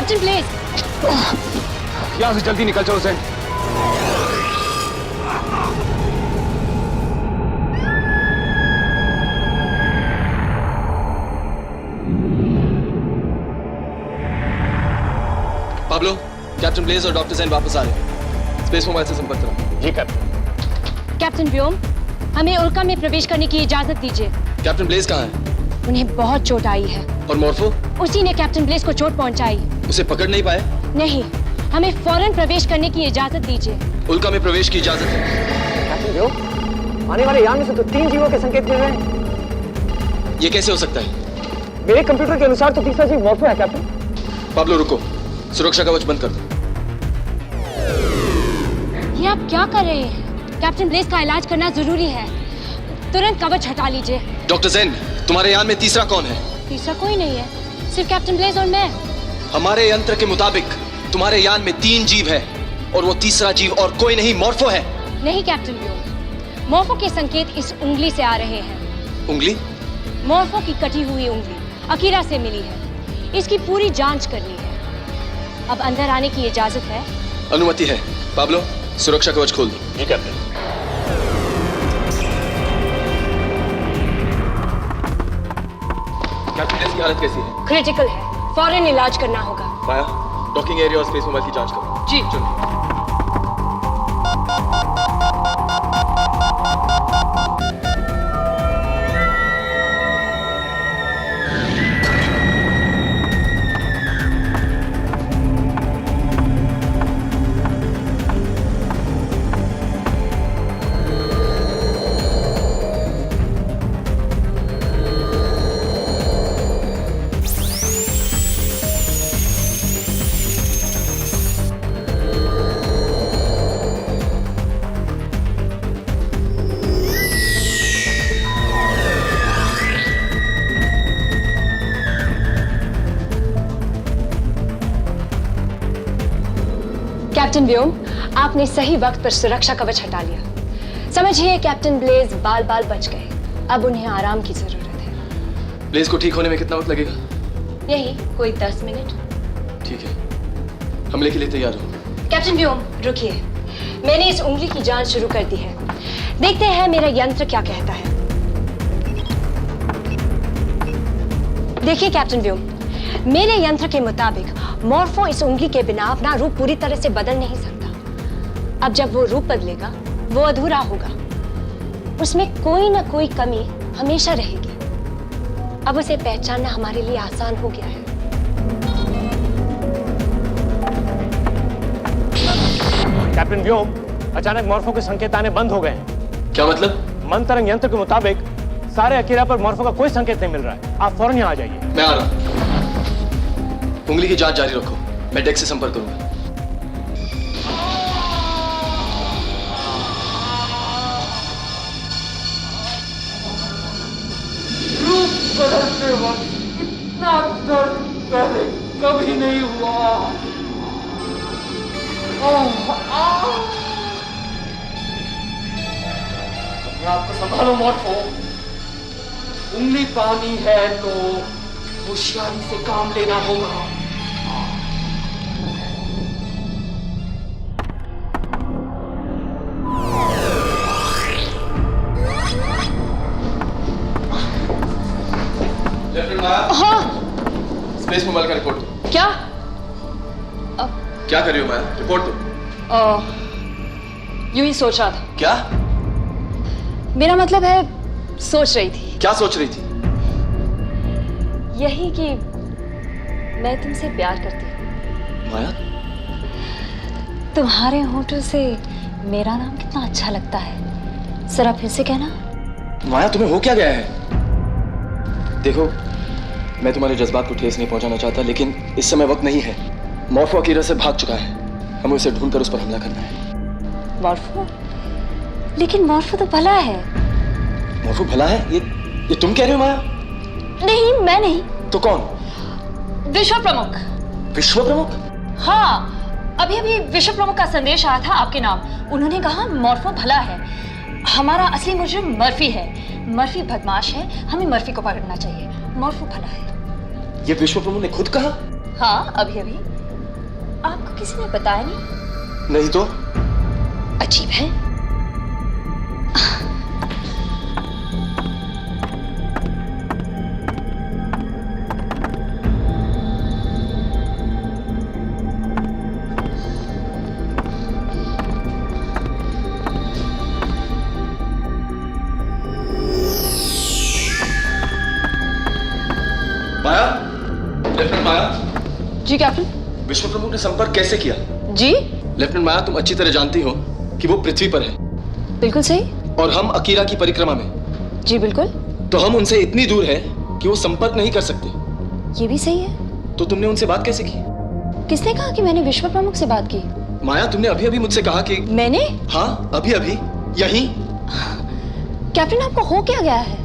Captain Blaze, यहाँ से जल्दी निकल जाओ ज़ेन। पाब्लो, कैप्टन ब्लेज और डॉक्टर ज़ेन वापस आ रहे हैं। स्पेस मोबाइल से संपर्क करो। जी कैप्टन। कैप्टन व्योम, हमें उल्का में प्रवेश करने की इजाजत दीजिए। कैप्टन ब्लेज कहाँ है? उन्हें बहुत चोट आई है। और मॉर्फो? उसी ने कैप्टन ब्लेज को चोट पहुंचाई। उसे पकड़ नहीं पाए? नहीं, हमें फौरन प्रवेश करने की इजाजत दीजिए। उल्का में प्रवेश की इजाजत है। कैप्टन व्योम, आने वाले यान में से तो 3 जीवों के संकेत मिल रहे हैं। ये कैसे हो सकता है? मेरे कंप्यूटर के अनुसार तो तीसरा जीव मॉर्फो है कैप्टन। पाब्लो रुको, सुरक्षा कवच बंद कर दो। ये आप क्या कर रहे हैं? कैप्टन ब्लेज का इलाज करना जरूरी है। तुरंत कवच हटा लीजिए। डॉक्टर ज़ेन, तुम्हारे यान में तीसरा कौन है? तीसरा कोई नहीं है, सिर्फ कैप्टन ब्लेज और मैं। हमारे यंत्र के मुताबिक तुम्हारे यान में 3 जीव है और वो तीसरा जीव और कोई नहीं मॉर्फो है। नहीं कैप्टन व्योम, मॉर्फो के संकेत इस उंगली से आ रहे हैं। उंगली? मॉर्फो की कटी हुई उंगली अकीरा से मिली है। इसकी पूरी जांच करनी है। अब अंदर आने की इजाजत है? अनुमति है। पाब्लो, सुरक्षा कवच खोल दो। जी कैप्टन। कैप्टन ब्लेज की हालत कैसी है? क्रिटिकल है, फौरन इलाज करना होगा। माया, डॉकिंग एरिया और स्पेस मोबाइल की जांच करो। जी। चलो। कैप्टन व्योम, आपने सही वक्त पर सुरक्षा कवच हटा लिया। समझिए कैप्टन ब्लेज बाल बाल बच गए। अब उन्हें आराम की जरूरत है। ब्लेज को ठीक होने में कितना वक्त लगेगा? यही कोई 10 मिनट। ठीक है, हमले के लिए तैयार हो। कैप्टन व्योम रुकिए, मैंने इस उंगली की जांच शुरू कर दी है। देखते हैं मेरा यंत्र क्या कहता है। देखिए कैप्टन व्योम, मेरे यंत्र के मुताबिक मॉर्फो इस उंगली के बिना अपना रूप पूरी तरह से बदल नहीं सकता। अब जब वो रूप बदलेगा, वो अधूरा होगा। उसमें कोई ना कोई कमी हमेशा रहेगी। अब उसे पहचानना हमारे लिए आसान हो गया है। कैप्टन व्योम, अचानक मॉर्फो के संकेत आने बंद हो गए हैं। क्या मतलब? मन तरंग यंत्र के मुताबिक सारे अकीरा पर मॉर्फो का कोई संकेत नहीं मिल रहा है। आप फौरन यहाँ आ जाइए। मैं आ रहा हूँ। उंगली की जांच जारी रखो, मैं डेस्क से संपर्क करूंगा। रूप बदलते वक्त इतना दर्द पहले कभी नहीं हुआ। अपने आप को संभालो मॉर्फो। उंगली पानी है तो होशियारी से काम लेना होगा। लेफ्टिनेंट माया, हाँ। स्पेस मोबाइल का रिपोर्ट दो। क्या? क्या कर रही हो माया? रिपोर्ट दो। यूं ही सोच रहा था। क्या? मेरा मतलब है सोच रही थी। क्या सोच रही थी? यही कि मैं तुमसे प्यार करती हूँ। माया, तुम्हारे होठों से मेरा नाम कितना अच्छा लगता है। जरा फिर से कहना। माया तुम्हें हो क्या गया है? देखो, मैं तुम्हारे जज्बात को ठेस नहीं पहुंचाना चाहता, लेकिन इस समय वक्त नहीं है। मॉर्फो अकीरा से भाग चुका है। हमें उसे ढूंढकर उस पर हमला करना है। मॉर्फो? लेकिन मॉर्फो तो भला है। मॉर्फो भला है? ये तुम कह रहे हो माया? नहीं, मैं नहीं। तो कौन? विश्व प्रमुख। विश्व प्रमुख? हाँ, अभी अभी विश्व प्रमुख का संदेश आया था आपके नाम। उन्होंने कहा मॉर्फो भला है। हमारा असली मुजरिम मर्फी है। मर्फी बदमाश है, हमें मर्फी को पकड़ना चाहिए। मॉर्फो भला है। ये विश्व प्रमुख ने खुद कहा? हाँ, अभी अभी। आपको किसी ने बताया नहीं? नहीं तो? अजीब है। माया, लेफ्टिनेंट माया, जी कैप्टन। विश्व प्रमुख ने संपर्क कैसे किया? जी लेफ्टिनेंट माया, तुम अच्छी तरह जानती हो कि वो पृथ्वी पर है बिल्कुल सही। और हम अकीरा की परिक्रमा में। जी बिल्कुल। तो हम उनसे इतनी दूर है कि वो संपर्क नहीं कर सकते। ये भी सही है। तो तुमने उनसे बात कैसे की? किसने कहा कि मैंने विश्व प्रमुख से बात की? माया, तुमने अभी अभी मुझसे कहा कि मैंने? हाँ, अभी अभी यहीं। कैप्टन, आपको हो क्या गया है?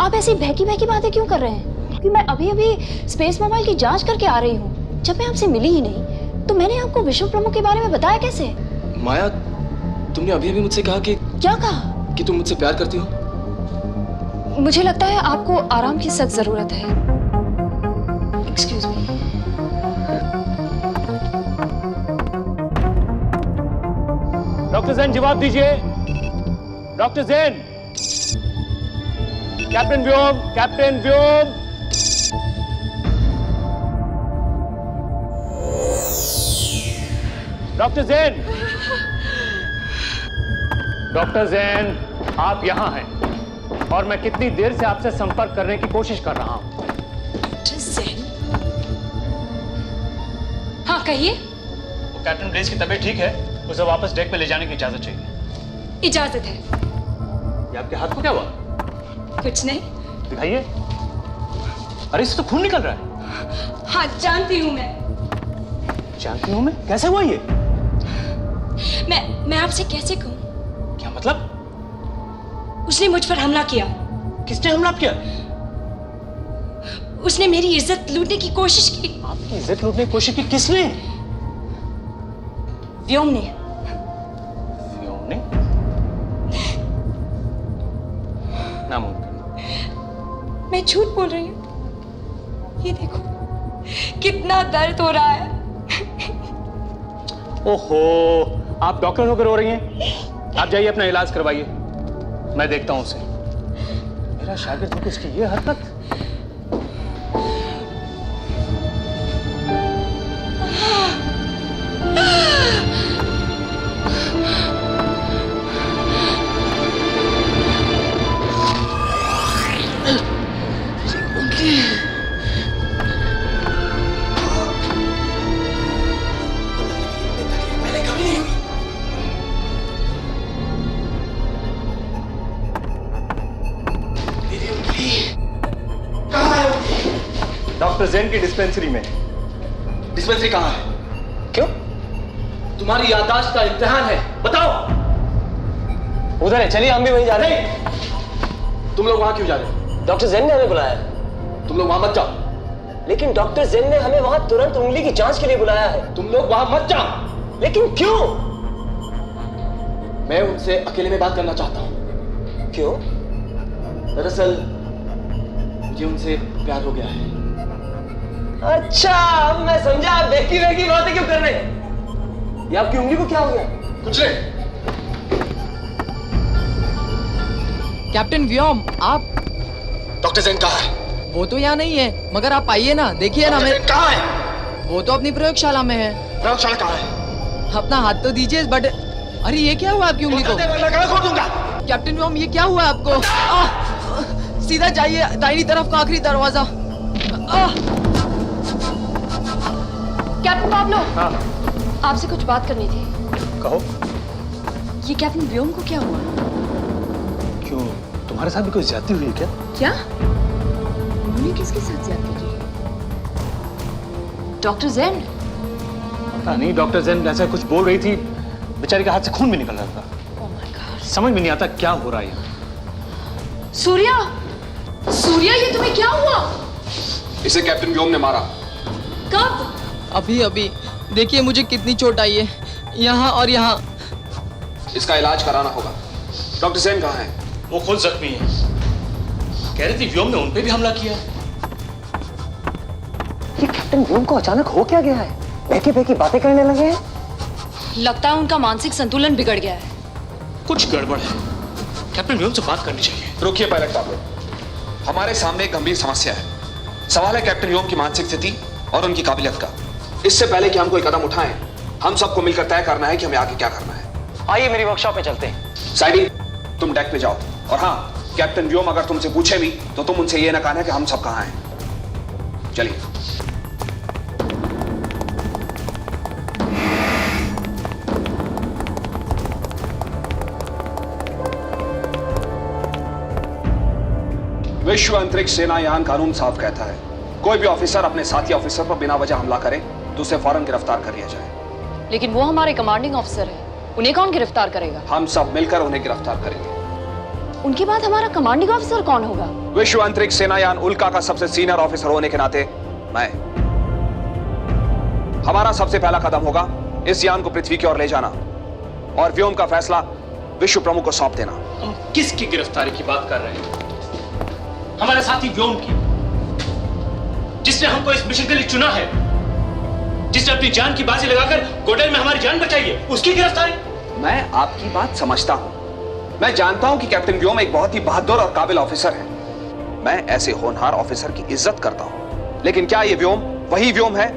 आप ऐसी बहकी बहकी बातें क्यों कर रहे हैं? क्योंकि मैं अभी अभी स्पेस मोबाइल की जांच करके आ रही हूँ। जब मैं आपसे मिली ही नहीं तो मैंने आपको विश्व प्रमुख के बारे में बताया कैसे? माया, तुमने अभी अभी मुझसे कहा कि क्या कहा? कि तुम मुझसे प्यार करती हो। मुझे लगता है आपको आराम की सख्त जरूरत है। Excuse me. डॉक्टर जैन, जवाब दीजिए। डॉक्टर जैन। कैप्टन व्योम, कैप्टन व्योम। डॉक्टर जैन। डॉक्टर जैन, आप यहां हैं और मैं कितनी देर से आपसे संपर्क करने की कोशिश कर रहा हूं। हाँ कहिए। तो कैप्टन ब्लेज की तबीयत ठीक है, उसे वापस डेक पे ले जाने की इजाजत चाहिए। इजाजत है। ये आपके हाथ को क्या हुआ? कुछ नहीं। दिखाइए। अरे इससे तो खून निकल रहा है। हाँ जानती हूँ मैं। जानती हूँ मैं? कैसे हुआ ये? मैं आपसे कैसे कहूँ? क्या मतलब? उसने मुझ पर हमला किया। किसने हमला किया? उसने मेरी इज्जत लूटने की कोशिश की। आपकी इज्जत लूटने की कोशिश की? किसने? व्योम ने। व्योम ने? नामुमकिन। मैं झूठ बोल रही हूँ। ये देखो कितना दर्द हो रहा है। ओहो, आप डॉक्टर होकर रो रही हैं? आप जाइए अपना इलाज करवाइए, मैं देखता हूं उसे। मेरा शागिर्द होकर उसकी ये हरकत। डॉक्टर जैन की डिस्पेंसरी में। डिस्पेंसरी कहाँ है? क्यों? तुम्हारी याददाश्त का इम्तिहान है, बताओ। उधर है, चलिए हम भी वहीं जा रहे हैं। नहीं, तुम लोग वहां क्यों जा रहे हो? डॉक्टर जैन ने हमें बुलाया है। तुम लोग वहां मत जाओ। लेकिन डॉक्टर जैन ने हमें वहां तुरंत उंगली की जांच के लिए बुलाया है। तुम लोग वहां मत जाओ। लेकिन क्यों? मैं उनसे अकेले में बात करना चाहता हूं। क्यों? दरअसल मुझे उनसे प्यार हो गया है। अच्छा, अब मैं समझा आप बेकी बेकी बातें क्यों कर रहे हैं। ये आपकी उंगली को क्या हो गया? कुछ नहीं। कैप्टन व्योम, आप? डॉक्टर जैन कहाँ है? वो तो यहाँ नहीं है, मगर आप आइए ना, देखिए ना। डॉक्टर जैन कहाँ है? वो तो अपनी प्रयोगशाला में है। प्रयोगशाला कहाँ है? अपना हाथ तो दीजिए। बट अरे ये क्या हुआ आपकी उंगली को? मैं खोल दूंगा। कैप्टन व्योम, ये क्या हुआ आपको? सीधा जाइए, दाहिनी तरफ का आखिरी दरवाजा। कैप्टन पाब्लो, हाँ, आपसे कुछ बात करनी थी। कहो। ये कैप्टन व्योम को क्या हुआ? क्यों, तुम्हारे साथ भी कोई ज्यादती हुई है क्या? क्या? उन्होंने किसके साथ ज्यादती की? डॉक्टर जैन? पता नहीं, डॉक्टर जैन ऐसा कुछ बोल रही थी, बेचारी के हाथ से खून भी निकल रहा था। Oh my God. समझ में नहीं आता क्या हो रहा है। सूर्या, सूर्या, ये तुम्हें क्या हुआ? इसे कैप्टन व्योम ने मारा। कब? अभी अभी। देखिए मुझे कितनी चोट आई है, यहाँ और यहाँ। इसका इलाज कराना होगा। डॉक्टर जैन कहाँ है? वो खुद जख्मी है। कह रही थी व्योम ने उन पे भी हमला किया। ये कैप्टन व्योम को अचानक हो क्या गया है? बहकी बहकी बातें करने लगे हैं। लगता है उनका मानसिक संतुलन बिगड़ गया है। कुछ गड़बड़ है। कैप्टन व्योम से बात करनी चाहिए। रुकिए पायलट पाब्लो, हमारे सामने एक गंभीर समस्या है। सवाल है कैप्टन व्योम की मानसिक स्थिति और उनकी काबिलियत का। इससे पहले कि हम कोई कदम उठाएं, हम सबको मिलकर तय करना है कि हमें आगे क्या करना है। आइए मेरी वर्कशॉप में चलते हैं। साइडी, तुम डेक पे जाओ। और हाँ, कैप्टन व्योम अगर तुमसे पूछे भी तो तुम उनसे ये ना कहना कि हम सब कहां हैं। चलिए। विश्व अंतरिक्ष सेनायान कानून साफ कहता है, कोई भी ऑफिसर अपने साथी ऑफिसर पर बिना वजह हमला करे तो उसे फौरन गिरफ्तार कर लिया जाए। लेकिन वो हमारे कमांडिंग ऑफिसर है, उन्हें कौन गिरफ्तार करेगा? हम सब मिलकर उन्हें गिरफ्तार करेंगे। उनके बाद हमारा कमांडिंग ऑफिसर कौन होगा? विश्व अंतरिक्ष सेनायान उल्का का सबसे सीनियर ऑफिसर होने के नाते मैं। हमारा सबसे पहला कदम होगा इस यान को पृथ्वी की ओर ले जाना और व्योम का फैसला विश्व प्रमुख को सौंप देना। हम किसकी गिरफ्तारी की बात कर रहे हैं? हमारे साथी व्योम की, जिसने हमको इस मिशन के लिए चुना है, जिसने अपनी जान की बाजी लगाकर गोडेल में हमारी जान बचाई है, उसकी गिरफ्तारी? मैं आपकी बात समझता हूं। मैं जानता हूं कि कैप्टन व्योम एक बहुत ही बहादुर और काबिल ऑफिसर है। मैं ऐसे होनहार ऑफिसर की इज्जत करता हूं। लेकिन क्या यह व्योम वही व्योम है?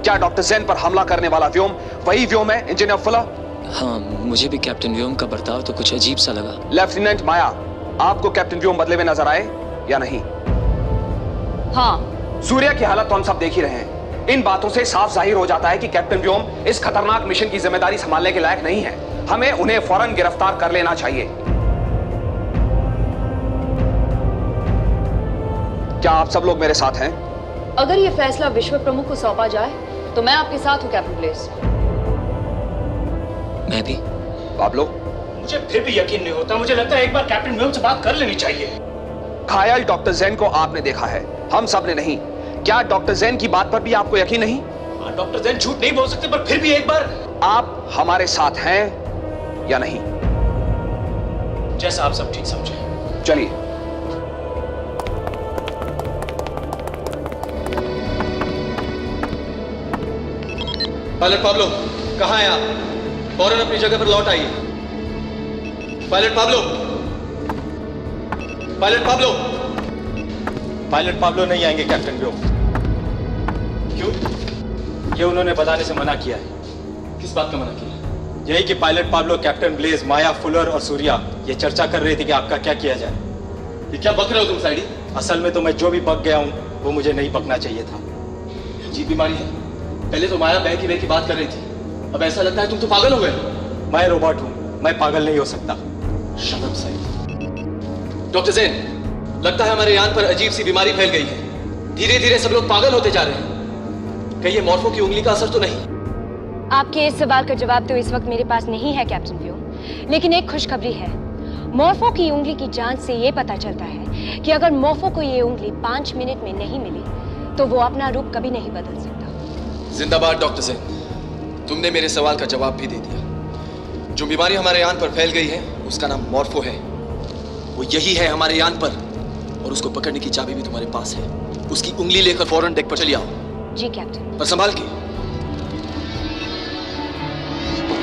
क्या डॉक्टर ज़ेन पर हमला करने वाला व्योम वही व्योम है, इंजीनियर फुलर? हाँ, मुझे भी कैप्टन व्योम का बर्ताव तो कुछ अजीब सा लगा। लेफ्टिनेंट माया, आपको कैप्टन व्योम बदले में नजर आए या नहीं? हाँ। सूर्या की हालत तो हम सब देख ही रहे हैं। इन बातों से साफ जाहिर हो जाता है कि कैप्टन व्योम इस खतरनाक मिशन की जिम्मेदारी संभालने के लायक नहीं है। हमें उन्हें फौरन गिरफ्तार कर लेना चाहिए। क्या आप सब लोग मेरे साथ हैं? अगर ये फैसला विश्व प्रमुख को सौंपा जाए तो मैं आपके साथ हूँ कैप्टन ब्लेस। मैं भी। आप लोग? मुझे फिर भी यकीन नहीं होता। मुझे लगता है एक बार कैप्टन व्योम से बात कर लेनी चाहिए। घायल डॉक्टर ज़ेन को आपने देखा है, हम सब ने नहीं। क्या डॉक्टर ज़ेन की बात पर भी आपको यकीन नहीं? डॉक्टर ज़ेन झूठ नहीं बोल सकते, पर फिर भी एक बार। आप हमारे साथ हैं या नहीं? जैसा आप सब ठीक समझे। चलिए। पायलट पाब्लो, कहाँ हैं आप? फौरन अपनी जगह पर लौट आइए। Pilot Pablo, pilot Pablo. Pilot Pablo नहीं आएंगे कैप्टन व्योम। क्यों? ये उन्होंने बताने से मना किया है। किस बात का मना किया? यही कि पायलट पाब्लो, कैप्टन ब्लेज, माया, फुलर और सूर्या ये चर्चा कर रही थी कि आपका क्या किया जाए। ये क्या बक रहे हो तुम साइडी? असल में तो मैं जो भी बक गया हूँ वो मुझे नहीं बकना चाहिए था। अजीब बीमारी है। पहले तो माया बहकी बहकी बात कर रही थी, अब ऐसा लगता है तुम तो पागल हो गए। मैं रोबोट हूँ, मैं पागल नहीं हो सकता। शट अप साइडी। डॉक्टर ज़ेन, लगता है हमारे यान पर अजीब सी बीमारी फैल गई है। धीरे धीरे सब लोग पागल होते जा रहे हैं। कहीं ये मॉर्फो की उंगली का असर तो नहीं? आपके इस सवाल का जवाब तो इस वक्त मेरे पास नहीं है कैप्टन व्योम, लेकिन एक खुशखबरी है। मॉर्फो की उंगली की जांच से ये पता चलता है कि अगर मॉर्फो को ये उंगली 5 मिनट में नहीं मिली तो वो अपना रूप कभी नहीं बदल सकता। जिंदाबाद डॉक्टर ज़ेन, तुमने मेरे सवाल का जवाब भी दे दिया। जो बीमारी हमारे यान पर फैल गई है उसका नाम मॉर्फो है। वो यही है हमारे यान पर, और उसको पकड़ने की चाबी भी तुम्हारे पास है। उसकी उंगली लेकर फौरन डेक पर चली आओ। जी कैप्टन। पर संभाल के।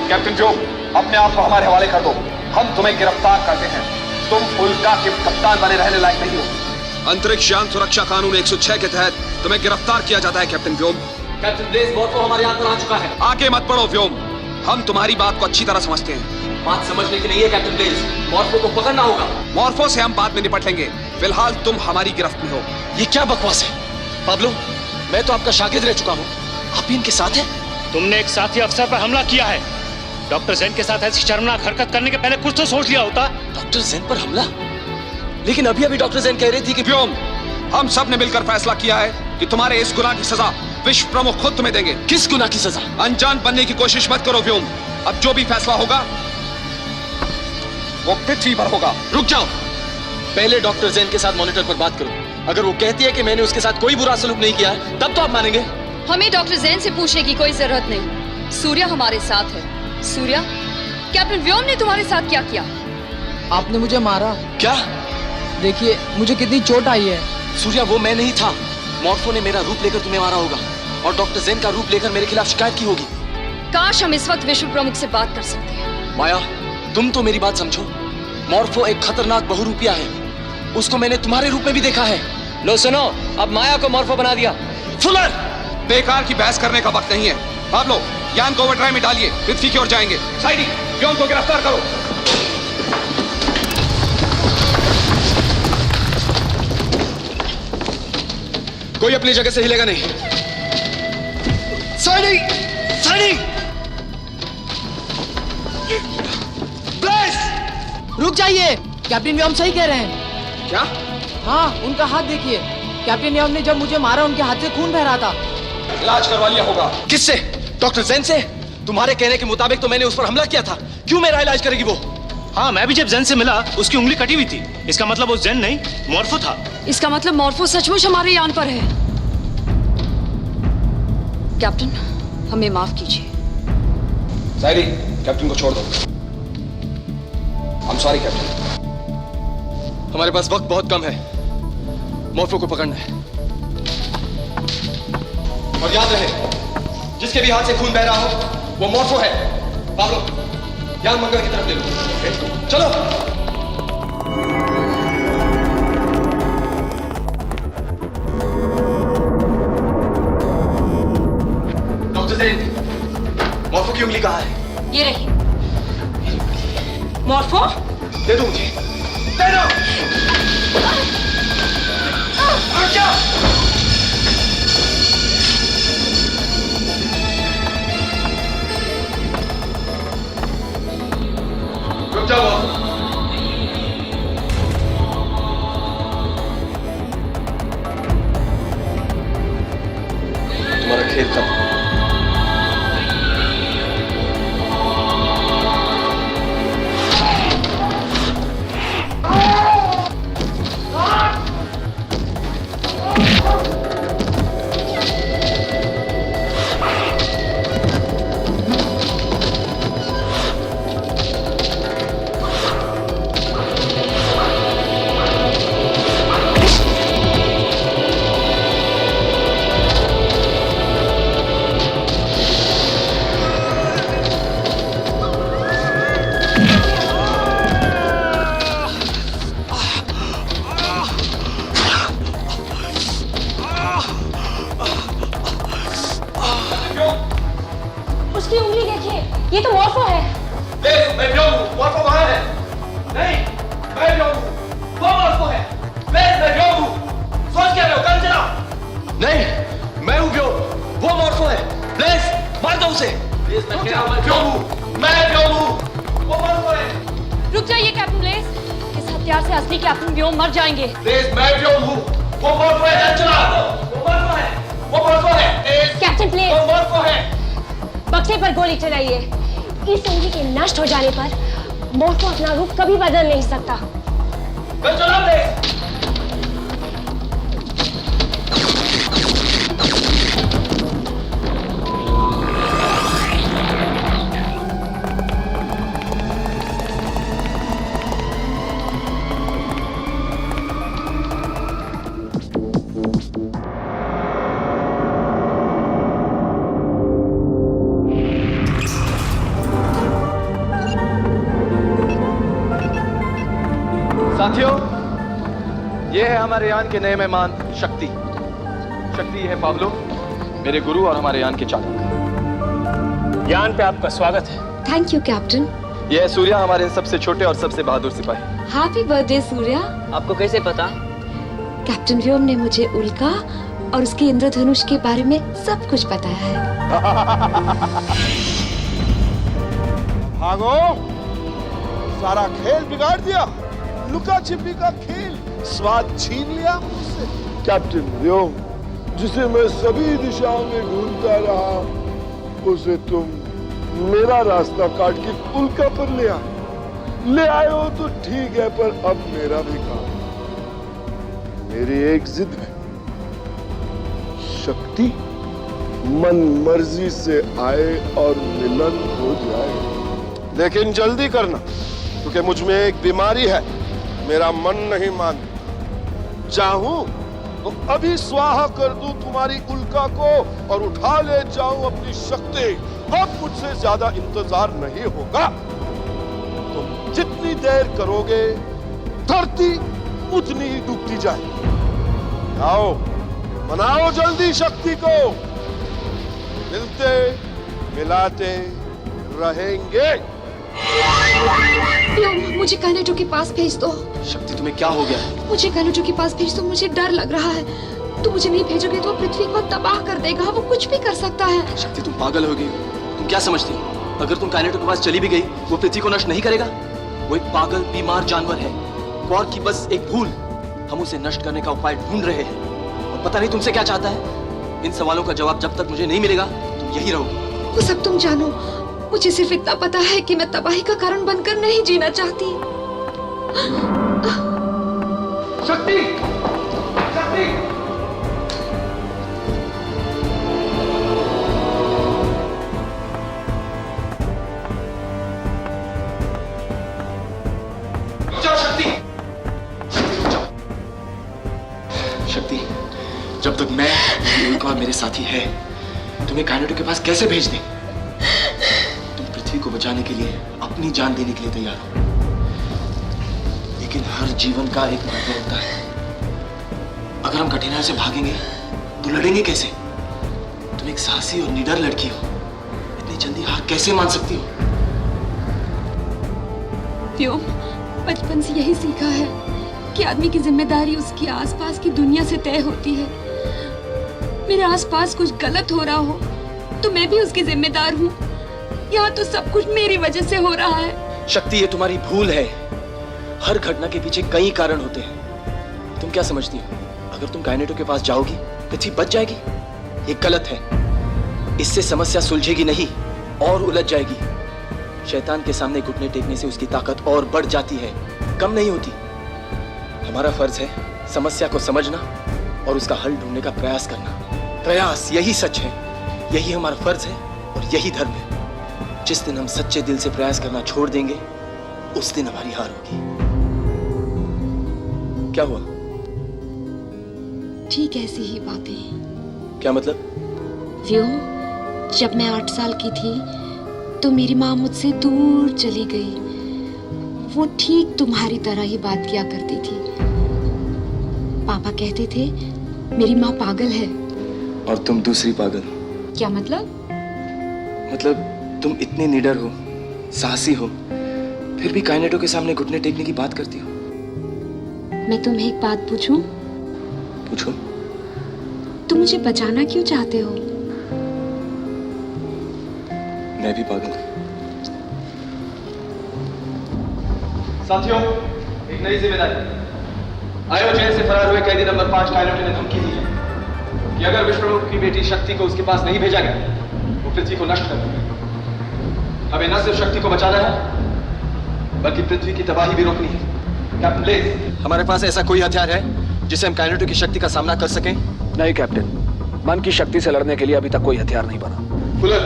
कैप्टन व्योम, अपने आप को हमारे हवाले कर दो। हम तुम्हें गिरफ्तार करते हैं। तुम उल्का के कप्तान बने रहने लायक नहीं हो। अंतरिक्ष यान सुरक्षा कानून 106 के तहत तुम्हें गिरफ्तार किया जाता है कैप्टन व्योम। कैप्टन ब्लेज, मॉर्फो हमारे यान पर आ चुका है। आगे मत पड़ो व्योम, हम तुम्हारी बात को अच्छी तरह समझते हैं। बात समझने के लिए है कैप्टन ब्लेज, मॉर्फो को पकड़ना होगा। मॉर्फो से हम बाद में निपट लेंगे, फिलहाल तुम हमारी गिरफ्त में हो। ये क्या बकवास है? पाब्लो, मैं तो आपका शागिर्द रह चुका हूँ, आप भी इनके साथ हैं? तुमने एक साथी अफसर पर हमला किया है। डॉक्टर ज़ेन के साथ ऐसी शर्मनाक हरकत करने के पहले कुछ तो सोच लिया होता। डॉक्टर ज़ेन पर हमला? लेकिन अभी अभी डॉक्टर ज़ेन कह रही थी कि व्योम, हम सब ने मिलकर फैसला किया है कि तुम्हारे इस गुनाह की सजा विश्व प्रमुख खुद तुम्हें देंगे। किस गुनाह की सजा? अनजान बनने की कोशिश मत करो व्योम। अब जो भी फैसला होगा वो पृथ्वी पर होगा। रुक जाओ, पहले डॉक्टर ज़ेन के साथ मॉनिटर पर बात करो। अगर वो कहती है कि मैंने उसके साथ कोई बुरा सलूक नहीं किया है, तब तो आप मानेंगे। हमें डॉक्टर ज़ेन से पूछने की कोई जरूरत नहीं। सूर्या हमारे साथ है। सूर्या, कैप्टन व्योम ने तुम्हारे साथ क्या किया? आपने मुझे मारा। क्या? देखिए मुझे कितनी चोट आई है। सूर्या, वो मैं नहीं था। मॉर्फो ने मेरा रूप लेकर तुम्हें मारा होगा। और डॉक्टर जैन का रूप लेकर मेरे खिलाफ शिकायत की होगी। काश हम इस वक्त विश्व प्रमुख से बात कर सकते हैं। माया, तुम तो मेरी बात समझो। मॉर्फो एक खतरनाक बहुरूपिया है। उसको मैंने तुम्हारे रूप में भी देखा है। लो सुनो, अब माया को मॉर्फो बना दिया। फुलर, बेकार की बहस करने का वक्त नहीं है। पाब्लो, यान को ओवरड्राइव में डालिए, पृथ्वी की ओर जाएंगे। साइडी, व्योम को गिरफ्तार करो। कोई अपनी जगह से हिलेगा नहीं। साइडी, साइडी, ब्लेस! रुक जाइए, कैप्टन व्योम सही कह रहे हैं। क्या? हाँ, उनका हाथ देखिए। कैप्टन व्योम ने जब मुझे मारा उनके हाथ से खून बह रहा था। इलाज करवा लिया होगा। किससे? डॉक्टर जैन से? तुम्हारे कहने के मुताबिक तो मैंने उस पर हमला किया था। क्यों मेरा इलाज करेगी वो? हाँ, मैं भी जब जैन से मिला उसकी उंगली कटी हुई थी। इसका मतलब वो जैन नहीं, मॉर्फो था। इसका मतलब मॉर्फो सचमुच हमारे यान पर है। कैप्टन, हमें माफ कीजिए। साइडी, कैप्टन को छोड़ दो। I'm sorry, captain. हमारे पास वक्त बहुत कम है। मॉर्फो को पकड़ना है। और याद रहे, जिसके भी हाथ से खून बह रहा हो वो मॉर्फो है। पाब्लो, यान मंगल की तरफ ले लो। चलो। डॉक्टर जैन, मॉर्फो की उंगली कहाँ है? ये रही। मॉर्फो? दे दो मुझे। दे दो। रुक जा। रुक जाओ। तुम्हारा खेल खत्म। उसकी उंगली देखिए, ये तो मॉर्फो है। मैं व्योम हूँ, मॉर्फो वहाँ है। नहीं, मैं व्योम हूँ, वो मॉर्फो है। मैं व्योम हूँ। सोच क्या रहे हो? काम चलाओ। नहीं, मैं हूं व्योम, वो मॉर्फो है। ब्लेस, मार दो उसे। मैं व्योम हूँ, मैं व्योम हूँ, वो मॉर्फो है। रुक जाइए कैप्टन ब्लेस, इस हथियार से असली कैप्टन व्योम मर जाएंगे। प्लीज, मैं व्योम हूँ, वो मॉर्फो है। काम चलाओ। वो मॉर्फो है, वो मॉर्फो है। कैप्टन प्लीज, वो मॉर्फो है। बक्से पर गोली चलाइए। इस उंगली के नष्ट हो जाने पर मॉर्फो अपना रूप कभी बदल नहीं सकता। मैं चला दे। साथियों, ये है हमारे यान के नए मेहमान शक्ति। शक्ति है पाब्लो, मेरे गुरु और हमारे यान के चालक। यान पे आपका स्वागत है। Thank you captain. ये है सूर्या, हमारे सबसे छोटे और सबसे बहादुर सिपाही। Happy birthday Surya. आपको कैसे पता? कैप्टन व्योम ने मुझे उल्का और उसके इंद्रधनुष के बारे में सब कुछ बताया है। भागो, सारा खेल बिगाड़ दिया। लुका छिपी का खेल स्वाद छीन लिया मुझसे। कैप्टन व्योम, जिसे मैं सभी दिशाओं में ढूंढता रहा, उसे तुम मेरा रास्ता काट के उल्का पर ले आए हो तो ठीक है, पर अब मेरा भी काम। मेरी एक जिद है, शक्ति मन मर्जी से आए और मिलन हो जाए, लेकिन जल्दी करना, क्योंकि मुझ में एक बीमारी है। मेरा मन नहीं मानता। चाहूं तो अभी स्वाहा कर दूं तुम्हारी उल्का को और उठा ले जाऊं अपनी शक्ति। अब मुझसे ज्यादा इंतजार नहीं होगा। तुम जितनी देर करोगे धरती उतनी ही डूबती जाएगी। आओ मनाओ जल्दी शक्ति को, मिलते मिलाते रहेंगे। मुझे काइनेटो के पास भेज दो। शक्ति तुम्हें क्या हो गया? मुझे काइनेटो के पास भेज दो, मुझे डर लग रहा है। तुम मुझे नहीं भेजोगे तो पृथ्वी को तबाह कर देगा, वो कुछ भी कर सकता है। शक्ति तुम पागल हो गई, तुम क्या समझती हो? अगर तुम काइनेटो के पास चली भी गई वो पृथ्वी को नष्ट नहीं करेगा। वो एक पागल बीमार जानवर है, क्वार्क की बस एक भूल। हम उसे नष्ट करने का उपाय ढूंढ रहे हैं और पता नहीं तुमसे क्या चाहता है। इन सवालों का जवाब जब तक मुझे नहीं मिलेगा तुम यही रहोगी। वो सब तुम जानो, मुझे सिर्फ इतना पता है कि मैं तबाही का कारण बनकर नहीं जीना चाहती। शक्ति! शक्ति! रुक जाओ शक्ति! रुक जाओ। शक्ति, जब तक मैं उल्का और मेरे साथी है तुम्हें काइनेटो के पास कैसे भेज दें? तुम पृथ्वी को बचाने के लिए अपनी जान देने के लिए तैयार हो, लेकिन हर जीवन का एक महत्व होता है। अगर हम कठिनाई से भागेंगे तो लड़ेंगे कैसे? तुम एक साहसी और निडर लड़की हो, इतनी जल्दी हार कैसे मान सकती हो? व्योम, बचपन से यही सीखा है कि आदमी की जिम्मेदारी उसकी आसपास की दुनिया से तय होती है। मेरे आसपास कुछ गलत हो रहा हो तो मैं भी उसकी जिम्मेदार हूँ। यहाँ तो सब कुछ मेरी वजह से हो रहा है। शक्ति, ये तुम्हारी भूल है। हर घटना के पीछे कई कारण होते हैं। तुम क्या समझती हो अगर तुम काइनेटो के पास जाओगी पृथ्वी बच जाएगी? ये गलत है। इससे समस्या सुलझेगी नहीं और उलझ जाएगी। शैतान के सामने घुटने टेकने से उसकी ताकत और बढ़ जाती है, कम नहीं होती। हमारा फर्ज है समस्या को समझना और उसका हल ढूंढने का प्रयास करना। प्रयास, यही सच है, यही हमारा फर्ज है और यही धर्म है। जिस दिन हम सच्चे दिल से प्रयास करना छोड़ देंगे उस दिन हमारी हार होगी। क्या हुआ? ठीक ऐसी ही बातें। क्या मतलब? व्योम, जब मैं 8 साल की थी तो मेरी माँ मुझसे दूर चली गई। वो ठीक तुम्हारी तरह ही बात किया करती थी। पापा कहते थे मेरी माँ पागल है। और तुम दूसरी पागल। क्या मतलब? मतलब तुम इतने निडर हो, साहसी हो, फिर भी काइनेटो के सामने घुटने टेकने की बात करती हो। मैं तुम्हें एक बात पूछूं? पूछो। तुम मुझे बचाना क्यों चाहते हो? मैं भी पागल हूं। साथियों, एक नई जिम्मेदारी। आयो जेल से फरार हुए कैदी नंबर 5 काइनेटो ने धमकी दी है कि अगर विश्व प्रमुख की बेटी शक्ति को उसके पास नहीं भेजा गया वो पृथ्वी को नष्ट कर देगा। हमें न सिर्फ शक्ति को बचाना है बल्कि पृथ्वी की तबाही भी रोकनी है। कैप्टन ब्लेज, हमारे पास ऐसा कोई हथियार है जिससे हम काइनेटो की शक्ति का सामना कर सकें? नहीं कैप्टन, मन की शक्ति से लड़ने के लिए अभी तक कोई हथियार नहीं बना। फुलर,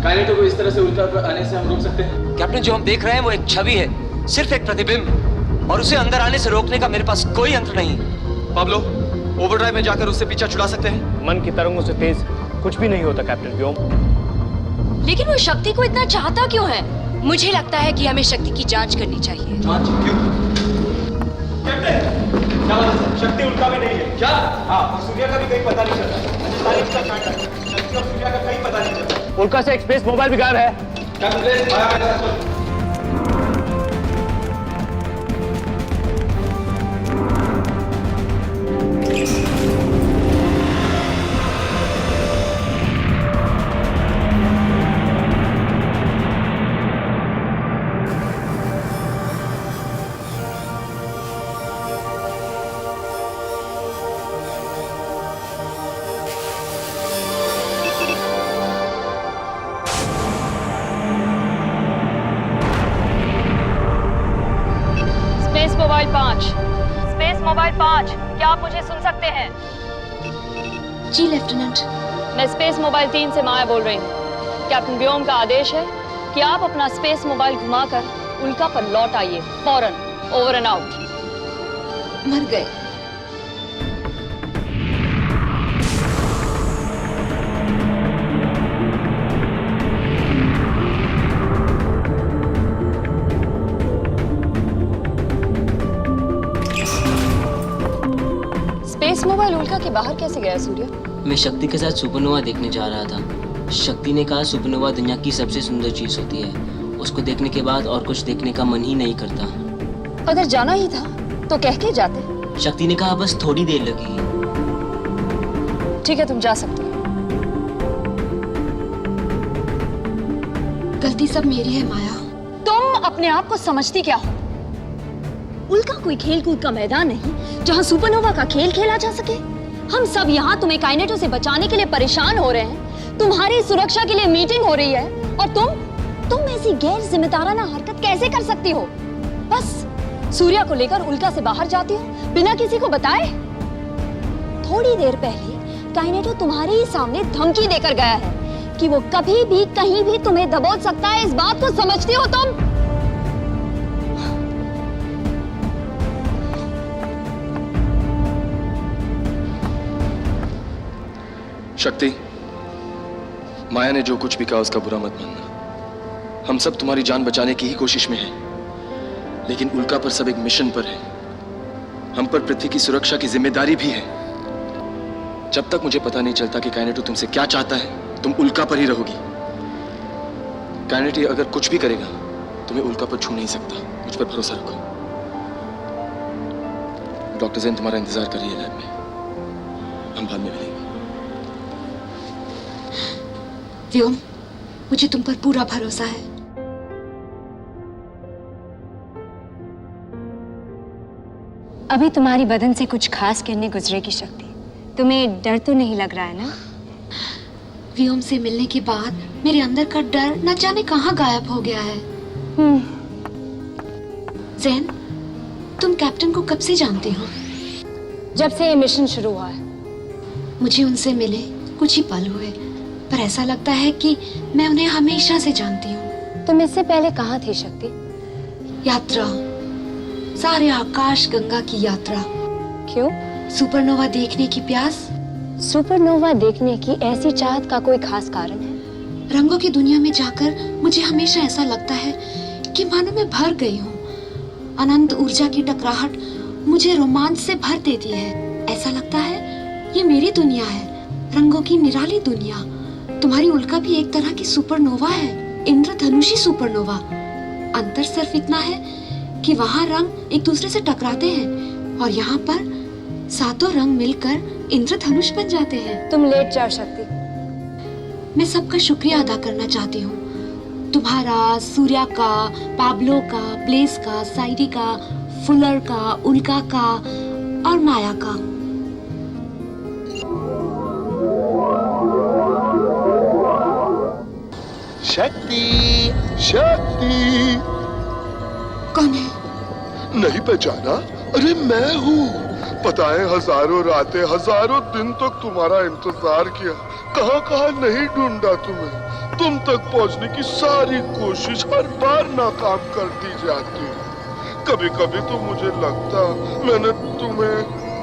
काइनेटो को इस तरह से उल्का पर आने से हम रोक सकते हैं? कैप्टन, जो हम देख रहे हैं वो एक छवि है, सिर्फ एक प्रतिबिंब, और उसे अंदर आने से रोकने का मेरे पास कोई यंत्र नहीं। पाब्लो, ओवरड्राइव में जाकर उससे पीछा छुड़ा सकते हैं? मन की तरंगों से तेज कुछ भी नहीं होता कैप्टन व्योम। लेकिन वो शक्ति को इतना चाहता क्यों है? मुझे लगता है कि हमें शक्ति की जांच करनी चाहिए। जांच क्यों? कैप्टन, क्या बात है? शक्ति उल्का भी नहीं है। क्या? हाँ, और सूर्या का भी कहीं पता नहीं चल रहा। शक्ति और सूर्या का कहीं पता नहीं चल रहा। उल्का से एक स्पेस मोबाइल भी गायब है। कैप्टन ब्लेज, आया मेरे साथ। स्पेस मोबाइल 5, क्या आप मुझे सुन सकते हैं? जी लेफ्टिनेंट। मैं स्पेस मोबाइल 3 से माया बोल रही हूँ। कैप्टन व्योम का आदेश है कि आप अपना स्पेस मोबाइल घुमाकर उल्का पर लौट आइए फौरन। Over and out. मर गए। के बाहर कैसे गया सूर्य? मैं शक्ति के साथ सुपरनोवा देखने जा रहा था। शक्ति ने कहा सुपरनोवा दुनिया की सबसे सुंदर चीज होती है, उसको देखने के बाद और कुछ देखने का मन ही नहीं करता। अगर जाना ही था तो कह के जाते। शक्ति ने कहा बस थोड़ी देर लगेगी। ठीक है, तुम जा सकते हो। गलती सब मेरी है माया। तुम अपने आप को समझती क्या हो? उल्का कोई खेल कूद का मैदान नहीं जहां सुपरनोवा का खेल खेला जा सके। हम सब यहाँ तुम्हें काइनेटो से बचाने के लिए परेशान हो रहे हैं, तुम्हारी सुरक्षा के लिए मीटिंग हो रही है, और तुम ऐसी गैर जिम्मेदाराना हरकत कैसे कर सकती हो? बस सूर्या को लेकर उल्का से बाहर जाती हो बिना किसी को बताए। थोड़ी देर पहले काइनेटो तुम्हारे ही सामने धमकी देकर गया है कि वो कभी भी कहीं भी तुम्हें दबोच सकता है। इस बात को समझती हो तुम? शक्ति, माया ने जो कुछ भी कहा उसका बुरा मत मानना। हम सब तुम्हारी जान बचाने की ही कोशिश में हैं, लेकिन उल्का पर सब एक मिशन पर है। हम पर पृथ्वी की सुरक्षा की जिम्मेदारी भी है। जब तक मुझे पता नहीं चलता कि काइनेटो तुमसे क्या चाहता है, तुम उल्का पर ही रहोगी। काइनेटो अगर कुछ भी करेगा, तुम्हें उल्का पर छू नहीं सकता। मुझ पर भरोसा रखो। डॉक्टर जैन तुम्हारा इंतजार कर रही है लैब में। हम बाद में मिलेंगे। व्योम, मुझे तुम पर पूरा भरोसा है। अभी तुम्हारी बदन से कुछ खास किरणें गुजरेगी शक्ति। तुम्हें डर तो नहीं लग रहा है ना? व्योम से मिलने के बाद मेरे अंदर का डर न जाने कहां गायब हो गया है। जैन, तुम कैप्टन को कब से जानती हो? जब से ये मिशन शुरू हुआ है। मुझे उनसे मिले कुछ ही पल हुए, पर ऐसा लगता है कि मैं उन्हें हमेशा से जानती हूँ। तुम इससे पहले कहाँ थी शक्ति? यात्रा, सारे आकाश गंगा की यात्रा। क्यों? सुपरनोवा देखने की प्यास। सुपरनोवा देखने की ऐसी चाहत का कोई खास कारण है? रंगों की दुनिया में जाकर मुझे हमेशा ऐसा लगता है कि मानो मैं भर गई हूँ। अनंत ऊर्जा की टकराहट मुझे रोमांच से भर देती है। ऐसा लगता है ये मेरी दुनिया है, रंगों की निराली दुनिया। तुम्हारी उल्का भी एक तरह की सुपरनोवा है, इंद्रधनुषी सुपरनोवा। अंतर सिर्फ इतना है कि वहाँ रंग एक दूसरे से टकराते हैं और यहाँ पर सातों रंग मिलकर इंद्रधनुष बन जाते हैं। तुम लेट जाओ शक्ति। मैं सबका शुक्रिया अदा करना चाहती हूँ, तुम्हारा, सूर्या का, पाब्लो का, ब्लेज का, साइडी का, फुलर का, उल्का का और माया का। शक्ति, शक्ति। कौन है? नहीं पहचाना? अरे मैं हूँ। पता है, हजारों रातें, हजारों दिन तक तुम्हारा इंतजार किया। कहाँ कहाँ नहीं ढूंढा तुम्हें। तुम तक पहुँचने की सारी कोशिश हर बार नाकाम कर दी जाती। कभी कभी तो मुझे लगता मैंने तुम्हें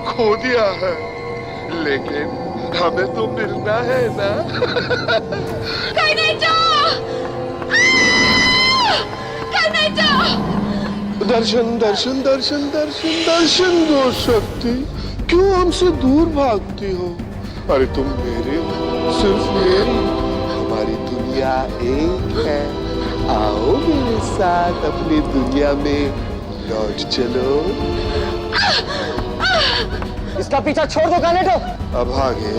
खो दिया है, लेकिन हमें तो मिलना है ना। दर्शन दर्शन दर्शन दर्शन दर्शन दो शक्ति। क्यों हमसे दूर भागती हो? अरे तुम मेरे हो, सिर्फ मेरी। हमारी दुनिया एक है। आओ मेरे साथ अपनी दुनिया में लौट चलो। इसका पीछा छोड़ दो काइनेटो। अब आगे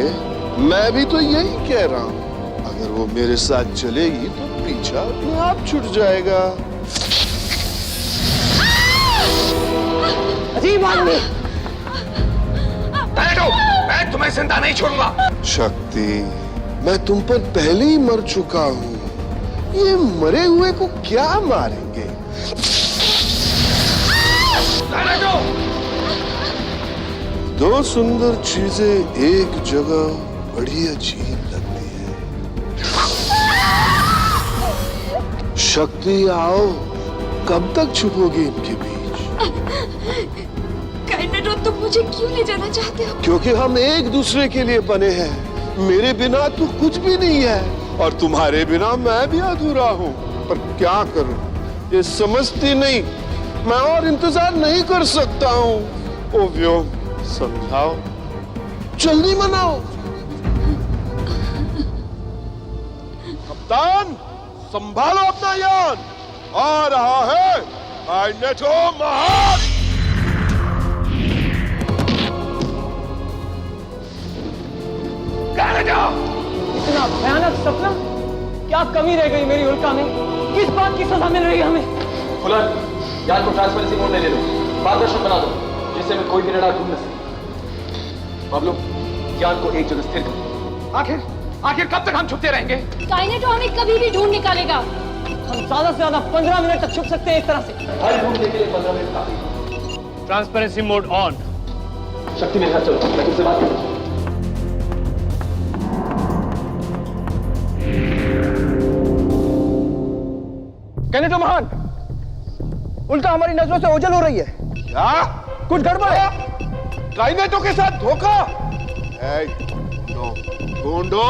मैं भी तो यही कह रहा हूँ। अगर वो मेरे साथ चलेगी तो पीछा अपने आप छूट जाएगा। अजीब आदमी। काइनेटो, मैं तुम्हें जिंदा नहीं छोड़ूंगा। शक्ति, मैं तुम पर पहले ही मर चुका हूँ। ये मरे हुए को क्या मारेंगे? काइनेटो! दो सुंदर चीजें एक जगह बड़ी अजीब लगती है। शक्ति, आओ। कब तक छुपोगे इनके बीच? काइनेटो, तुम मुझे क्यों ले जाना चाहते हो? क्योंकि हम एक दूसरे के लिए बने हैं। मेरे बिना तू कुछ भी नहीं है और तुम्हारे बिना मैं भी अधूरा हूँ। पर क्या करूँ, ये समझती नहीं। मैं और इंतजार नहीं कर सकता हूँ। ओ व्योम, समझाओ। जल्दी मनाओ। कप्तान, संभालो अपना यान। आ रहा है काइनेटो महान। इतना भयानक सपना, क्या कमी रह गई मेरी उल्का में? किस बात की सजा मिल रही है हमें? फुलर, यान को ट्रांसपेरेंसी मोड में ले लो, पारदर्शक बना दो, जिससे मैं कोई भी रडार ढूंढ न सके। पाब्लो, यान को एक जगह स्थिर करो। आखिर कब तक हम छुपते रहेंगे? काइनेटो हमें कभी भी ढूंढ निकालेगा। हम ज्यादा से ज्यादा 15 मिनट तक छुप सकते हैं इस तरह से। हर ढूंढने के लिए 15 मिनट काफी। Transparency mode on. शक्ति मेरे साथ चलो, मैं तुमसे बात करूं। काइनेटो महान, उल्का हमारी नजरों से ओझल हो रही है। क्या? कुछ गड़बड़ है? काइनेटो के साथ धोखा? ढूंढो।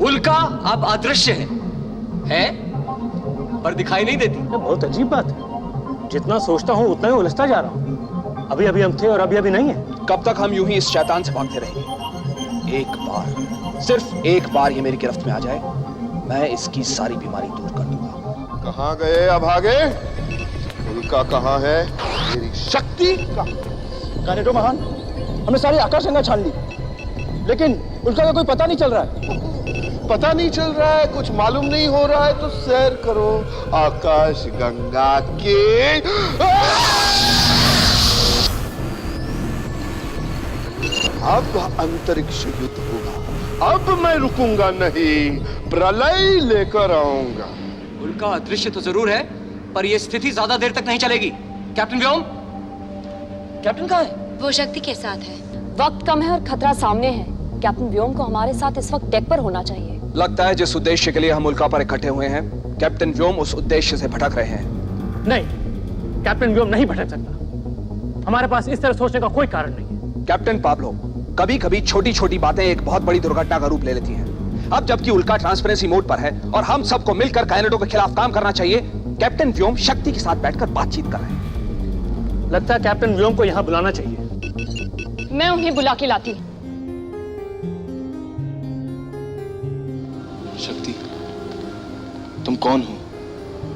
उल्का अब अदृश्य है पर दिखाई नहीं देती। बहुत अजीब बात है, जितना सोचता हूँ उतना ही उलझता जा रहा हूँ। अभी अभी हम थे और अभी अभी नहीं है। कब तक हम यूं ही इस शैतान से भागते रहेंगे? एक बार, सिर्फ एक बार ये मेरी गिरफ्त में आ जाए, मैं इसकी सारी बीमारी दूर कर दूंगा। कहाँ गए अभागे? उल्का कहाँ है? मेरी शक्ति का। काइनेटो महान, हमने सारी आकाश गंगा छान ली, लेकिन उल्का का कोई पता नहीं चल रहा है। पता नहीं चल रहा है, कुछ मालूम नहीं हो रहा है, तो सैर करो आकाश गंगा के। अब अंतरिक्ष युद्ध होगा। अब मैं रुकूंगा नहीं, प्रलय लेकर आऊंगा। उल्का अदृश्य तो जरूर है, पर यह स्थिति ज्यादा देर तक नहीं चलेगी। कैप्टन व्योम, कैप्टन कहाँ है? वो शक्ति के साथ है। वक्त कम है और खतरा सामने है। कैप्टन व्योम को हमारे साथ इस वक्त डेक पर होना चाहिए। लगता है जिस उद्देश्य के लिए हम उल्का पर इकट्ठे हुए हैं, कैप्टन व्योम उस उद्देश्य से भटक रहे हैं। नहीं, कैप्टन व्योम नहीं भटक सकता। हमारे पास इस तरह सोचने का कोई कारण नहीं है। कैप्टन पाब्लो, कभी कभी छोटी छोटी बातें एक बहुत बड़ी दुर्घटना का रूप ले लेती हैं। अब जबकि उल्का ट्रांसपेरेंसी मोड पर है और हम सबको मिलकर काइनेटो के खिलाफ काम करना चाहिए, कैप्टन व्योम शक्ति के साथ बैठकर बातचीत कर रहे हैं। लगता है कैप्टन व्योम को यहाँ बुलाना चाहिए। मैं उन्हें बुला के लाती। शक्ति, तुम कौन हो?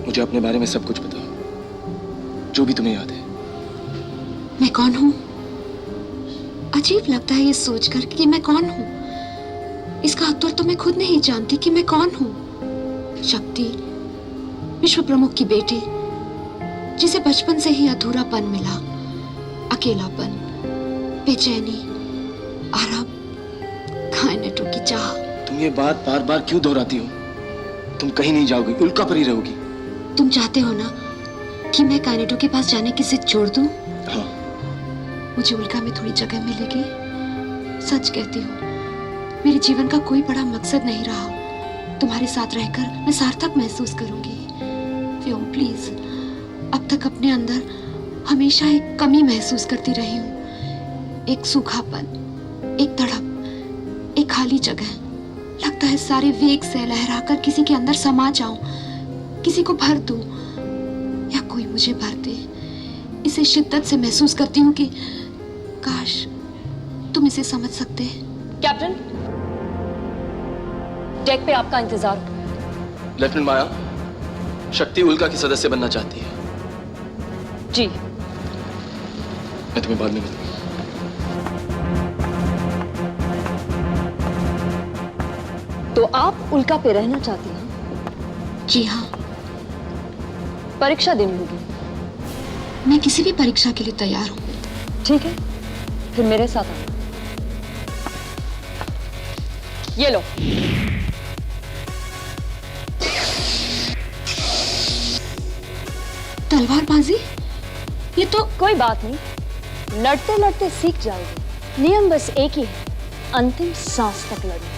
मुझे अपने बारे में सब कुछ बताओ, जो भी तुम्हें याद है। मैं कौन हूँ? अजीब लगता है ये सोचकर कि मैं कौन हूँ। इसका उत्तर तो मैं खुद नहीं जानती कि मैं कौन हूँ। शक्ति, विश्व प्रमुख की बेटी, जिसे बचपन से ही अधूरापन मिला, अकेलापन, बेचैनी, आराम, काइनेटो की चाह। तुम ये बात बार बार क्यों दोहराती हो? तुम कहीं नहीं जाओगी, उल्का पर ही रहोगी। तुम चाहते हो ना कि मैं काइनेटो के पास जाने की जिद छोड़ दूं? हाँ। मुझे उल्का में थोड़ी जगह मिलेगी। सच कहती हूँ, मेरे जीवन का कोई बड़ा मकसद नहीं रहा। तुम्हारे साथ रहकर मैं सार्थक महसूस करूंगी। व्योम प्लीज, अब तक अपने अंदर हमेशा एक कमी महसूस करती रही हूँ। एक सूखापन, एक तड़प, एक खाली जगह। लगता है सारे वेग से लहराकर किसी के अंदर समा जाऊं, किसी को भर दूं, या कोई मुझे भर दे। इसे शिद्दत से महसूस करती हूँ कि काश तुम इसे समझ सकते। कैप्टन, डेक पे आपका इंतजार। लेफ्टिनेंट माया, शक्ति उल्का की सदस्य बनना चाहती है। जी। मैं तुम्हें बाद में बताऊंगा। तो आप उल्का पे रहना चाहती हैं? जी हाँ। परीक्षा देनी होगी। मैं किसी भी परीक्षा के लिए तैयार हूँ। ठीक है, फिर मेरे साथ आना। ये लो। तलवारबाजी? ये तो कोई बात नहीं, लड़ते लड़ते सीख जाओगे। नियम बस एक ही है, अंतिम सांस तक लड़ो।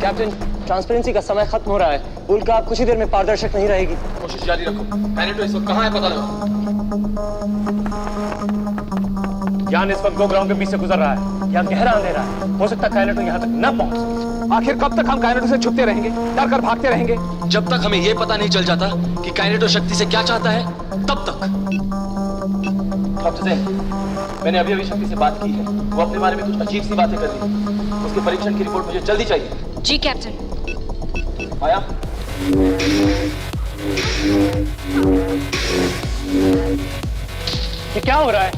कैप्टन, ट्रांसपेरेंसी का समय खत्म हो रहा है। उल्का कुछ ही देर में पारदर्शक नहीं रहेगी। कोशिश जारी रखो। काइनेटो इस वक्त कहाँ है पता लगाओ। ज्ञान इस वक्त 2 ग्राउंड के बीच से गुजर रहा है। यहाँ गहरा अंधेरा है, हो सकता है काइनेटो यहाँ तक न पहुंच सके। आखिर कब तक हम काइनेटो से छुपते रहेंगे, डर कर भागते रहेंगे? जब तक हमें यह पता नहीं चल जाता कि काइनेटो शक्ति से क्या चाहता है, तब तक। मैंने अभी शक्ति से बात की है। वो अपने बारे में कुछ अजीब सी बातें कर रही है। उसके परीक्षण की रिपोर्ट मुझे जल्दी चाहिए। जी कैप्टन। आया? ये क्या हो रहा है?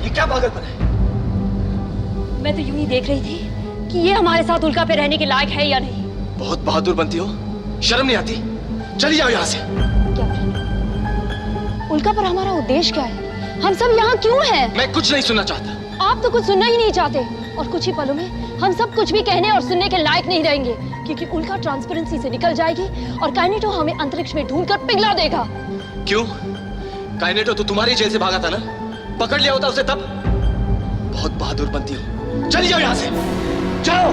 ये क्या पागलपन है? मैं तो यूं ही देख रही थी कि ये हमारे साथ उल्का पे रहने के लायक है या नहीं। बहुत बहादुर बनती हो, शर्म नहीं आती? चली जाओ यहाँ से। उल्का पर हमारा उद्देश्य क्या है? हम सब यहाँ क्यों हैं? मैं कुछ नहीं सुनना चाहता। आप तो कुछ सुनना ही नहीं चाहते, और कुछ ही पलों में हम सब कुछ भी कहने और सुनने के लायक नहीं रहेंगे, क्योंकि उल्का ट्रांसपेरेंसी से निकल जाएगी और काइनेटो हमें अंतरिक्ष में ढूंढकर पिघला देगा। क्यों? काइनेटो तो तुम्हारी जेल से भागा था ना? पकड़ लिया होता उसे तब। बहुत बहादुर बनती हो, चली जाओ यहाँ से। जाओ।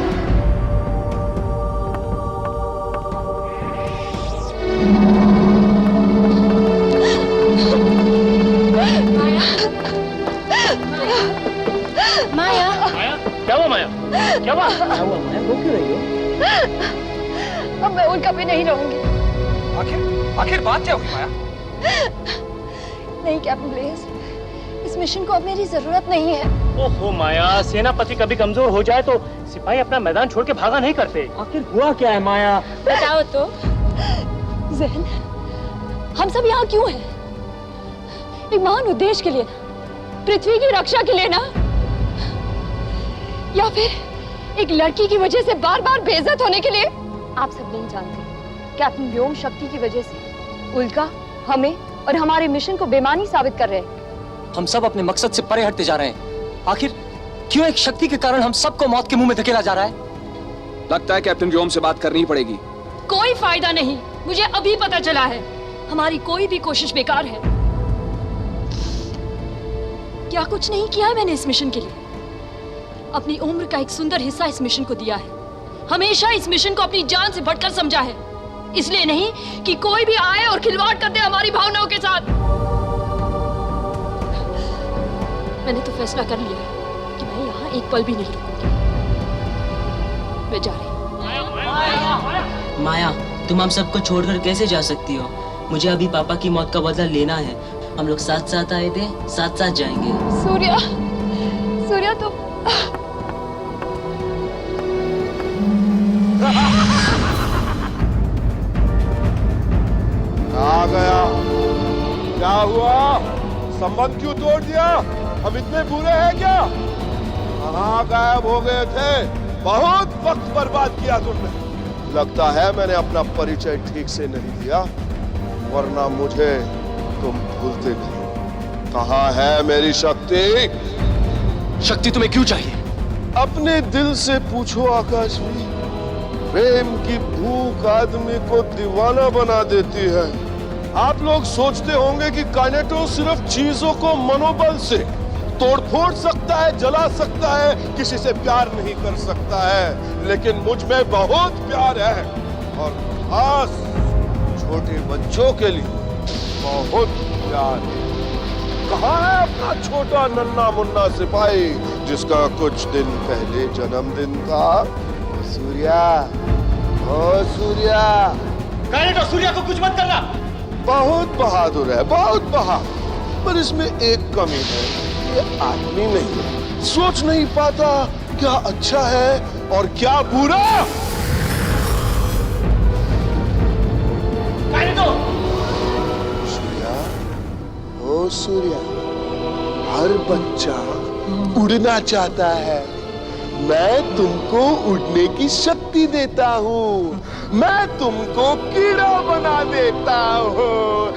माया। माया, क्या हुआ माया? क्या हुआ? क्या हुआ माया? रो क्यों रही हो? अब मैं उल्का पे नहीं रहूंगी। आखिर बात क्या हुई माया? नहीं कैप्टन ब्लेज, इस मिशन को अब मेरी जरूरत नहीं है। ओहो माया, सेनापति कभी कमजोर हो जाए तो सिपाही अपना मैदान छोड़ के भागा नहीं करते। आखिर हुआ क्या है माया? बताओ तो। जहन, हम सब यहाँ क्यों हैं? एक महान उद्देश्य के लिए ना, पृथ्वी की रक्षा के लिए ना, या फिर एक लड़की की वजह से बार बार बेइज्जत होने के लिए? आप सब नहीं जानते, कैप्टन व्योम शक्ति की वजह से उल्का, हमें और हमारे मिशन को बेमानी साबित कर रहे हैं। हम सब अपने मकसद से परे हटते जा रहे हैं। आखिर क्यों एक शक्ति के कारण हम सबको मौत के मुंह में धकेला जा रहा है? लगता है कैप्टन व्योम से बात करनी ही पड़ेगी। कोई फायदा नहीं, मुझे अभी पता चला है। हमारी कोई भी कोशिश बेकार है। क्या कुछ नहीं किया है मैंने इस मिशन के लिए। अपनी उम्र का एक सुंदर हिस्सा इस मिशन को दिया है। हमेशा इस मिशन को अपनी जान से बढ़कर समझा है। इसलिए नहीं कि कोई भी आए और खिलवाड़ कर दे हमारी भावनाओं के साथ। मैंने तो फैसला कर लिया है कि मैं यहाँ एक पल भी नहीं रुकूंगी। मैं जा रही हूँ। माया, तुम हम सबको छोड़कर कैसे जा सकती हो? मुझे अभी पापा की मौत का बदला लेना है। हम लोग साथ साथ आए थे, साथ साथ जाएंगे। सूर्या, सूर्या तुम आ गया। क्या हुआ? संबंध क्यों तोड़ दिया? हम इतने बुरे हैं क्या? कहाँ गायब हो गए थे? बहुत वक्त बर्बाद किया तुमने। लगता है मैंने अपना परिचय ठीक से नहीं दिया, वरना मुझे तुम भूलते नहीं। कहाँ है मेरी शक्ति? शक्ति तुम्हें क्यों चाहिए? अपने दिल से पूछो आकाशवी। प्रेम की भूख आदमी को दीवाना बना देती है। आप लोग सोचते होंगे कि काइनेटो सिर्फ चीजों को मनोबल से तोड़-फोड़ सकता है, जला सकता है, किसी से प्यार नहीं कर सकता है, लेकिन मुझ में बहुत प्यार है, और खास छोटे बच्चों के लिए बहुत प्यार है। कहाँ है अपना छोटा नन्हा मुन्ना सिपाही जिसका कुछ दिन पहले जन्मदिन था? सूर्या, ओ सूर्या। काइनेटो, सूर्या को कुछ मत करना। बहुत बहादुर है, बहुत बहादुर, पर इसमें एक कमी है, ये आदमी नहीं है। सोच नहीं पाता क्या अच्छा है और क्या बुरा। काइनेटो! सूर्या, ओ सूर्या, हर बच्चा उड़ना चाहता है। मैं तुमको उड़ने की शक्ति देता हूँ। मैं तुमको कीड़ा बना देता हूँ।